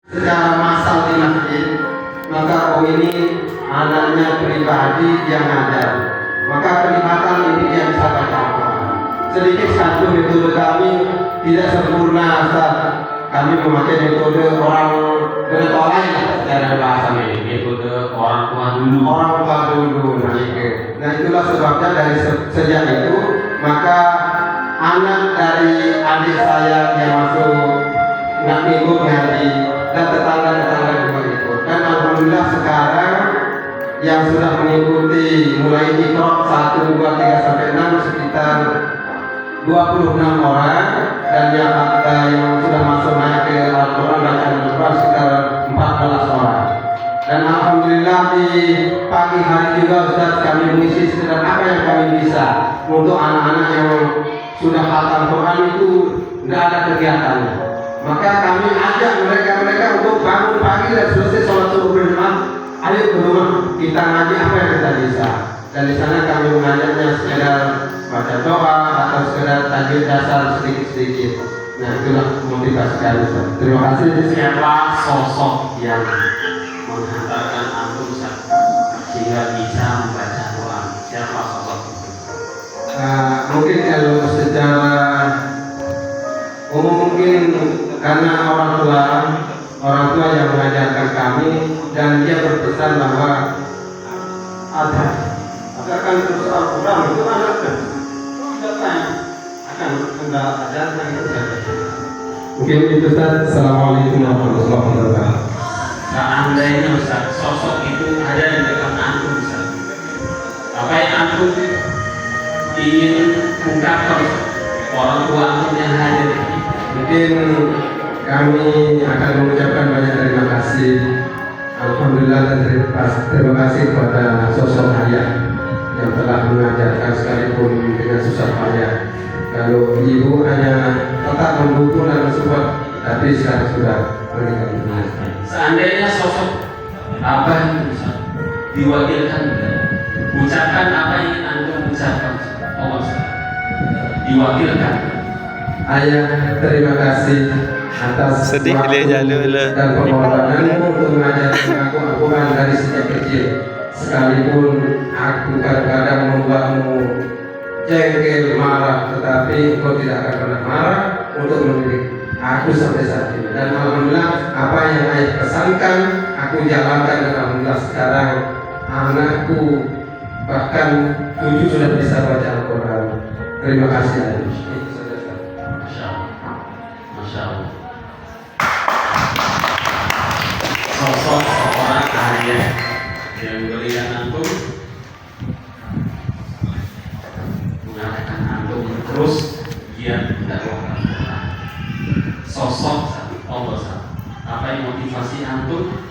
secara massal di masjid, maka oh ini anaknya pribadi yang ngajar, maka kelihatan ini dia bisa baca Al-Quran. Sedikit satu metode kami tidak sempurna, Ustaz. Kami memakai metode orang bertolak secara bahasa ini, metode orang tua dulu. Nah itulah sebabnya dari sejak itu maka anak dari adik saya yang masuk nggak ikut ngaji dan tetangga juga ikut. Dan alhamdulillah sekarang yang sudah mengikuti mulai Iqra 1, 2, 3 sampai 6 sekitar 26 orang, dan yang sudah masuk naik ke Al-Quran bacaan Al-Quran sekitar 14 orang. Dan alhamdulillah di pagi hari juga Ustaz kami mengisi sekedar apa yang kami bisa untuk anak-anak yang sudah hafal Quran itu tidak ada kegiatannya. Maka kami ajak mereka untuk bangun pagi dan selesai sholat subuh berjamaah, ayo ke rumah kita ngaji apa yang kita bisa. Dan di sana kami mengajaknya sekedar baca doa atau sekedar tajwid dasar sedikit-sedikit. Nah itulah motivasi kami. Terima kasih. Siapa sosok yang menghantarkan antum sehingga bisa membaca Quran? Siapa sosok itu? Mungkin kalau secara umum mungkin karena orang tua yang mengajarkan kami, dan dia berpesan bahwa akan terus Al-Quran itu anaknya akan anda ajarkan itu saja. Mungkin itu Ustaz. Assalamualaikum warahmatullahi wabarakatuh. Seandainya Ustaz, sosok itu ada di dekat antum Ustaz, apa yang antum ingin ungkapkan orang tua antum yang hadir? Mungkin kami akan mengucapkan banyak terima kasih, alhamdulillah, dan terima kasih kepada sosok ayah yang telah mengajarkan sekalipun dengan susah payah. Kalau ibu hanya tetap mendukung dan support, tapi sekarang sudah meninggal dunia. Seandainya sosok abah Ustaz diwakilkan, ucapkan apa yang ingin antum ucapkan. Oh Ustaz, diwakilkan. Ayah, terima kasih atas sedih waktu dia jalur dan pengorbananmu untuk mengajarkan aku Al-Quran dari sejak kecil. Sekalipun aku kadang-kadang membuatmu jengkel, marah, tetapi kau tidak akan pernah marah untuk mendidik aku sampai saat ini. Dan alhamdulillah apa yang ayah pesankan aku jalankan, dan alhamdulillah sekarang anakku bahkan 7 sudah bisa baca Al-Quran. Terima kasih ayah. Masya Allah. Sosok seorang ayah yang memberikan antum, mengatakan antum terus giat mendakwahkan Quran. Sosok Allah, apa yang motivasi antum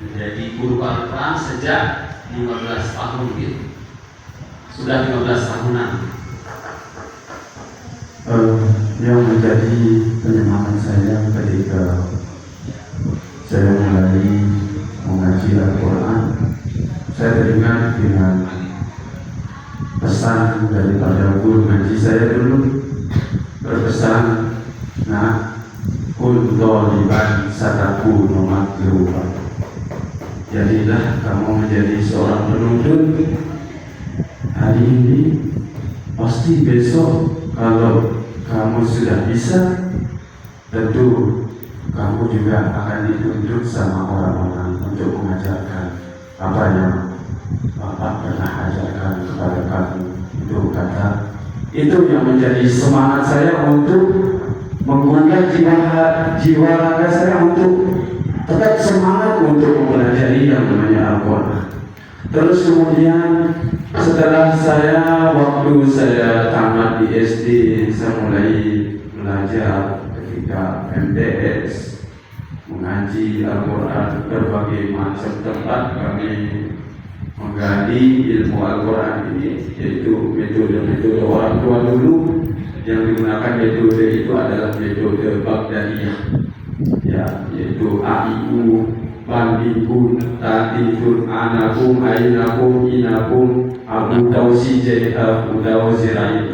menjadi guru Al-Quran sejak 15 tahun gitu? Sudah 15 tahunan. Yang menjadi penyemangat saya ketika saya mulai mengaji Al-Quran, saya teringat dengan pesan daripada guru ngaji saya dulu, berpesan, nah, kun dhaliban sataku nomakruban. Jadilah kamu menjadi seorang penuntut hari ini, pasti besok kalau kamu sudah bisa, tentu kamu juga akan dituntut sama orang-orang untuk mengajarkan apa yang Bapak pernah ajarkan kepada kamu. Itu kata, itu yang menjadi semangat saya untuk menggugah jiwa raga saya untuk tetap semangat untuk mempelajari yang namanya Al-Quran. Terus kemudian setelah waktu saya tamat di SD, saya mulai belajar ketika MTS, mengaji Al-Quran. Berbagai macam tempat kami menggali ilmu Al-Quran ini, yaitu metode-metode orang tua dulu. Yang digunakan metode itu adalah metode Baghdadiyah, ya, yaitu AIU, Bandikun, Tatitun, Anakum, Ainakum, Inakum, Abu Dawsi, Abu Dawsi Rai.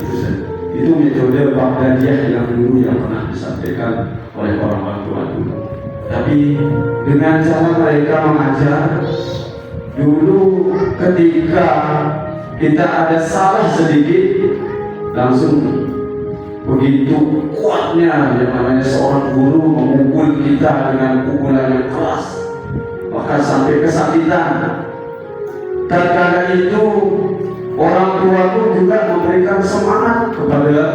Itu metode Baghdadiyah yang dulu yang pernah disampaikan oleh orang tua dulu. Tapi dengan cara mereka mengajar, dulu ketika kita ada salah sedikit, langsung begitu kuatnya yang namanya seorang guru memukul kita dengan pukulan yang keras, bahkan sampai kesakitan. Terkadang itu orang tua pun juga memberikan semangat kepada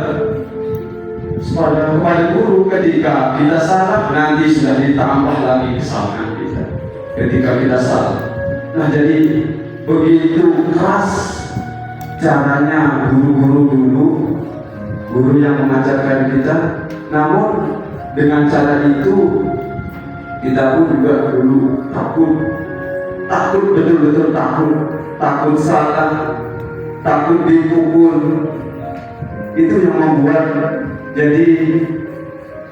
guru ketika kita salah, nanti sudah ditambah lagi kesalahan kita ketika kita salah. Nah, jadi begitu keras caranya guru-guru dulu, guru yang mengajarkan kita. Namun dengan cara itu kita pun juga dulu takut, betul-betul takut salah, takut dipukul. Itu yang membuat jadi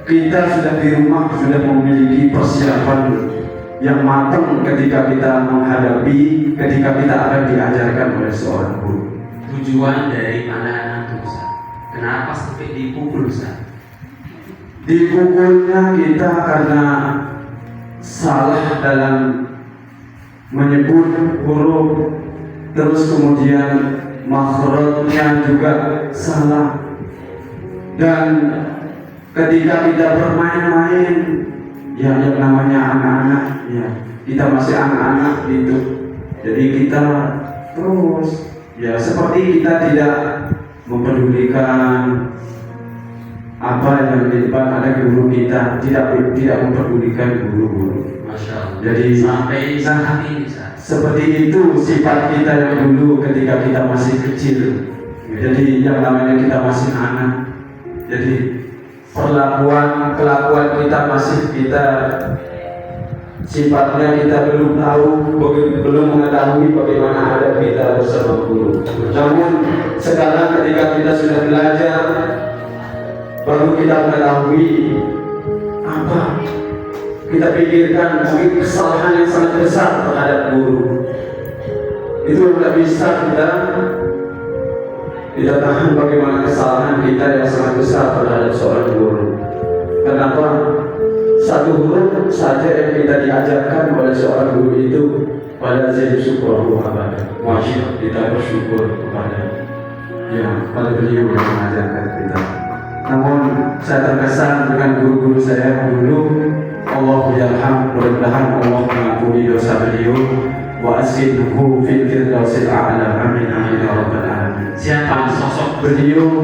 kita sudah di rumah sudah memiliki persiapan yang matang ketika kita menghadapi, ketika kita akan diajarkan oleh seorang guru. Tujuan dari pandangan itu, Ustaz, kenapa sampai dipukul, Ustaz? Dipukulnya kita karena salah dalam menyebut huruf, terus kemudian makhrajnya juga salah. Dan ketika kita bermain-main, ya yang namanya anak-anak, ya kita masih anak-anak gitu. Jadi kita terus ya seperti kita tidak mempedulikan apa yang di depan ada guru kita, tidak mempedulikan guru-guru. Masya Allah. Jadi sampai saat ini, Ustaz, seperti itu sifat kita yang dulu ketika kita masih kecil. Jadi yang namanya kita masih anak. Jadi kelakuan kita masih sifatnya kita belum tahu, belum mengetahui bagaimana adab kita bersama guru. Namun sekarang ketika kita sudah belajar, baru kita mengetahui apa kita pikirkan mungkin kesalahan yang sangat besar terhadap guru. Itu tidak bisa kita tahan bagaimana kesalahan kita yang sangat besar terhadap seorang guru. Kenapa? Satu huruf saja yang kita diajarkan oleh seorang guru itu pada Zaid syukur abada. Masya kita bersyukur pada beliau yang mengajarkan kita. Namun saya terkesan dengan guru-guru saya dulu. Allah yarham, mudah-mudahan Allah mengampuni dosa beliau. Wa askinhu fil firdausil a'la. Amin amin ya rabbal alamin. Siapa sosok beliau?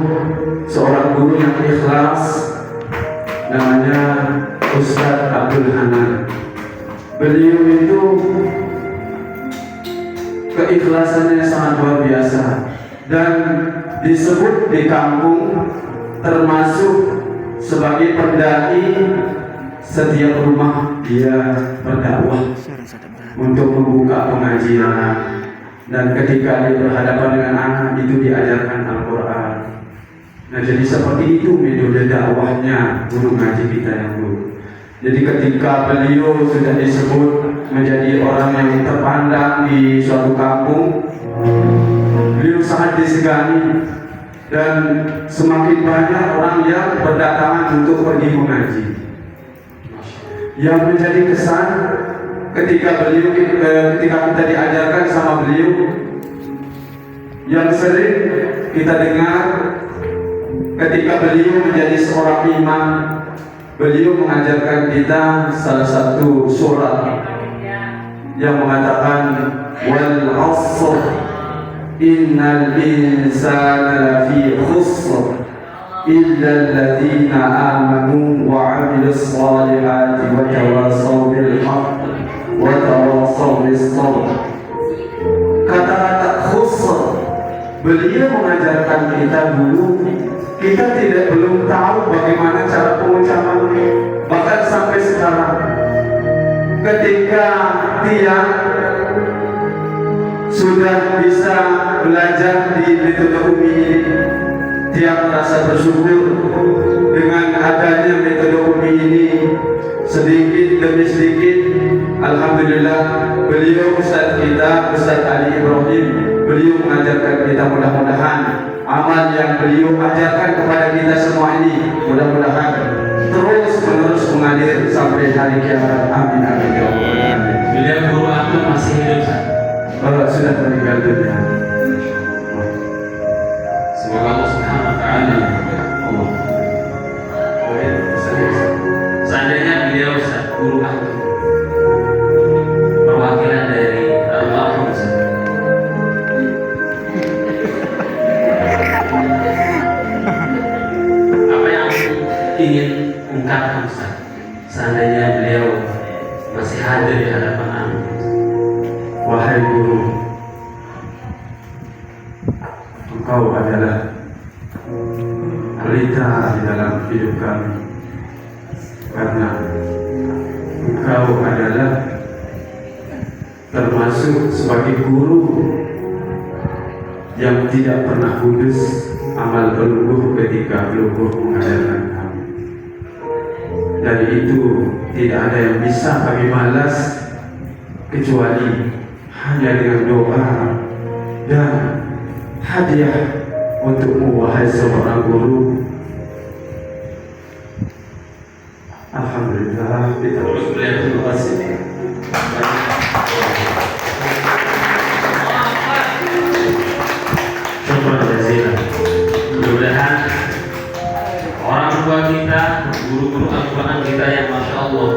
Seorang guru yang ikhlas, namanya Ustaz Abdul Hanan. Beliau itu keikhlasannya sangat luar biasa dan disebut di kampung termasuk sebagai pendai. Setiap rumah dia berdakwah untuk membuka pengajian, dan ketika dia berhadapan dengan anak itu diajarkan Al-Quran. Nah, jadi seperti itu metode dakwahnya guru ngaji kita yang dulu. Jadi ketika beliau sudah disebut menjadi orang yang terpandang di suatu kampung, beliau sangat disegani dan semakin banyak orang yang berdatangan untuk pergi mengaji. Yang menjadi kesan ketika kita diajarkan sama beliau, yang sering kita dengar ketika beliau menjadi seorang imam, beliau mengajarkan kita salah satu surat yang mengatakan wal 'ashr innal insana lafi khusr illa alladhina amanu wa 'amilus shalihati wa tawasaw bil haqq wa tawasaw bis sabr. Kata-kata khusr beliau mengajarkan kita dulu, kita belum tahu bagaimana cara pengucapannya. Bahkan sampai sekarang ketika dia sudah bisa belajar di metode Umi ini, dia merasa bersyukur dengan adanya metode Umi ini. Sedikit demi sedikit, alhamdulillah, beliau Ustaz kita, Ustaz Ali Ibrahim, beliau mengajarkan kita, mudah-mudahan amal yang beliau ajarkan kepada kita semua ini mudah-mudahan terus menerus mengalir sampai hari kiamat. Amin amin ya Allah. Amin. Beliau guru aku masih hidup Ustaz. Sudah meninggal dunia. Semoga Allah Subhanahu wa taala Allah. Baik, Ustaz. seandainya beliau Ustaz, guru aku perwakilan dari almarhum Ustaz. Apa yang aku ingin ungkapkan Ustaz, seandainya beliau masih hadir di hadapan aku. Wahai guru, engkau adalah pelita di dalam hidup kami, karena engkau adalah termasuk sebagai guru yang tidak pernah putus amal berlubuh ketika lubuh mengajarkan kami. Dari itu tidak ada yang bisa kami balas kecuali hanya dengan doa dan hadiah untukmu wahai seorang guru. Alhamdulillah kita Terus beliau terima kasih. syukur jazilan. Mudah-mudahan orang tua kita, guru-guru Al-Quran kita yang Masya Allah